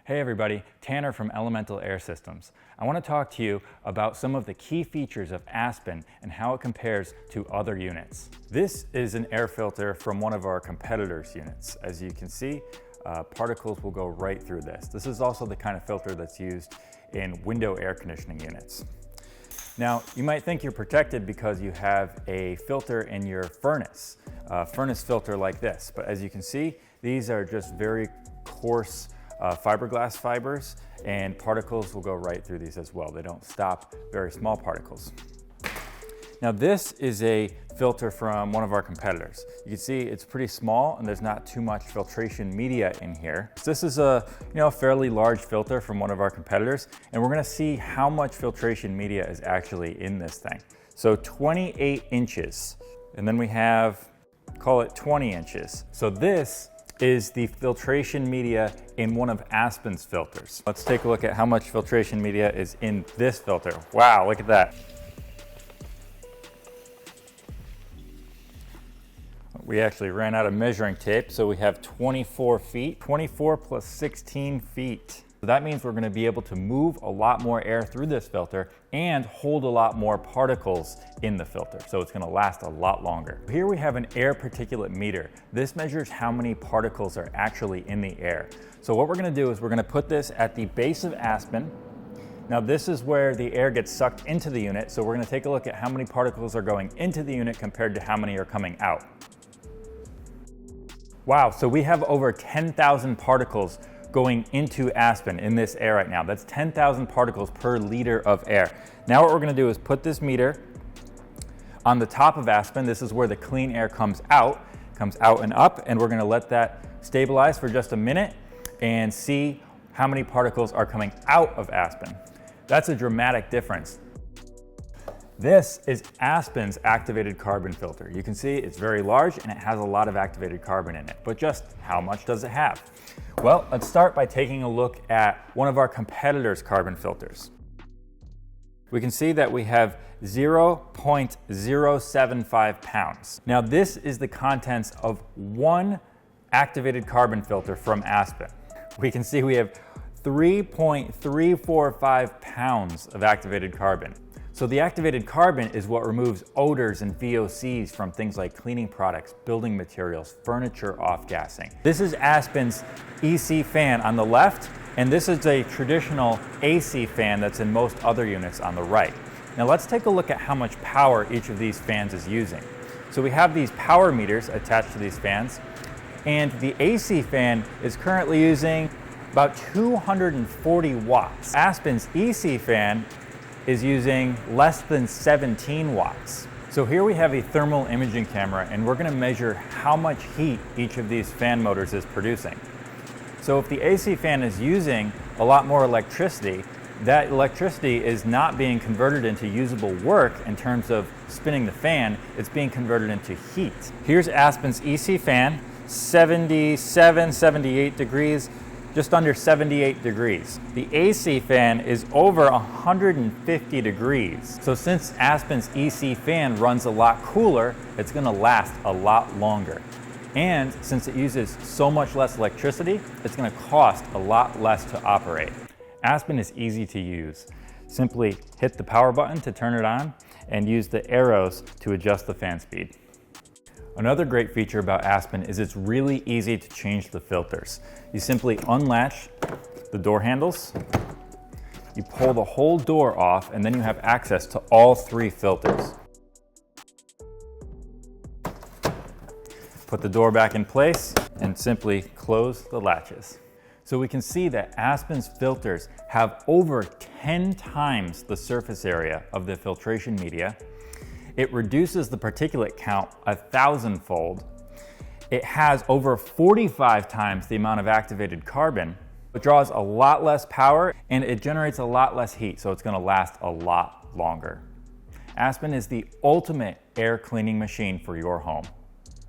Hey everybody, Tanner from Elemental Air Systems. I want to talk to you about some of the key features of Aspen and how it compares to other units. This is an air filter from one of our competitors' units. As you can see, particles will go right through this. This is also the kind of filter that's used in window air conditioning units. Now, you might think you're protected because you have a filter in your furnace, a furnace filter like this. But as you can see, these are just very coarse fiberglass fibers, and particles will go right through these as well. They don't stop very small particles. Now this is a filter from one of our competitors. You can see it's pretty small and there's not too much filtration media in here. This is a fairly large filter from one of our competitors, and we're gonna see how much filtration media is actually in this thing. So 28 inches, and then we have, call it 20 inches. So this is the filtration media in one of Aspen's filters. Let's take a look at how much filtration media is in this filter. Wow, look at that. We actually ran out of measuring tape, so we have 24 feet. 24 plus 16 feet. So that means we're gonna be able to move a lot more air through this filter and hold a lot more particles in the filter. So it's gonna last a lot longer. Here we have an air particulate meter. This measures how many particles are actually in the air. So what we're gonna do is we're gonna put this at the base of Aspen. Now this is where the air gets sucked into the unit. So we're gonna take a look at how many particles are going into the unit compared to how many are coming out. Wow, so we have over 10,000 particles going into Aspen in this air right now. That's 10,000 particles per liter of air. Now what we're gonna do is put this meter on the top of Aspen. This is where the clean air comes out and up, and we're gonna let that stabilize for just a minute and see how many particles are coming out of Aspen. That's a dramatic difference. This is Aspen's activated carbon filter. You can see it's very large and it has a lot of activated carbon in it, but just how much does it have? Well, let's start by taking a look at one of our competitors' carbon filters. We can see that we have 0.075 pounds. Now this is the contents of one activated carbon filter from Aspen. We can see we have 3.345 pounds of activated carbon. So the activated carbon is what removes odors and VOCs from things like cleaning products, building materials, furniture off-gassing. This is Aspen's EC fan on the left, and this is a traditional AC fan that's in most other units on the right. Now let's take a look at how much power each of these fans is using. So we have these power meters attached to these fans, and the AC fan is currently using about 240 watts. Aspen's EC fan is using less than 17 watts. So here we have a thermal imaging camera, and we're gonna measure how much heat each of these fan motors is producing. So if the AC fan is using a lot more electricity, that electricity is not being converted into usable work in terms of spinning the fan, it's being converted into heat. Here's Aspen's EC fan, 77, 78 degrees, just under 78 degrees. The AC fan is over 150 degrees. So since Aspen's EC fan runs a lot cooler, it's gonna last a lot longer. And since it uses so much less electricity, it's gonna cost a lot less to operate. Aspen is easy to use. Simply hit the power button to turn it on and use the arrows to adjust the fan speed. Another great feature about Aspen is it's really easy to change the filters. You simply unlatch the door handles, you pull the whole door off, and then you have access to all three filters. Put the door back in place and simply close the latches. So we can see that Aspen's filters have over 10 times the surface area of the filtration media. It reduces the particulate count 1,000-fold. It has over 45 times the amount of activated carbon. It draws a lot less power and it generates a lot less heat, so it's gonna last a lot longer. Aspen is the ultimate air cleaning machine for your home.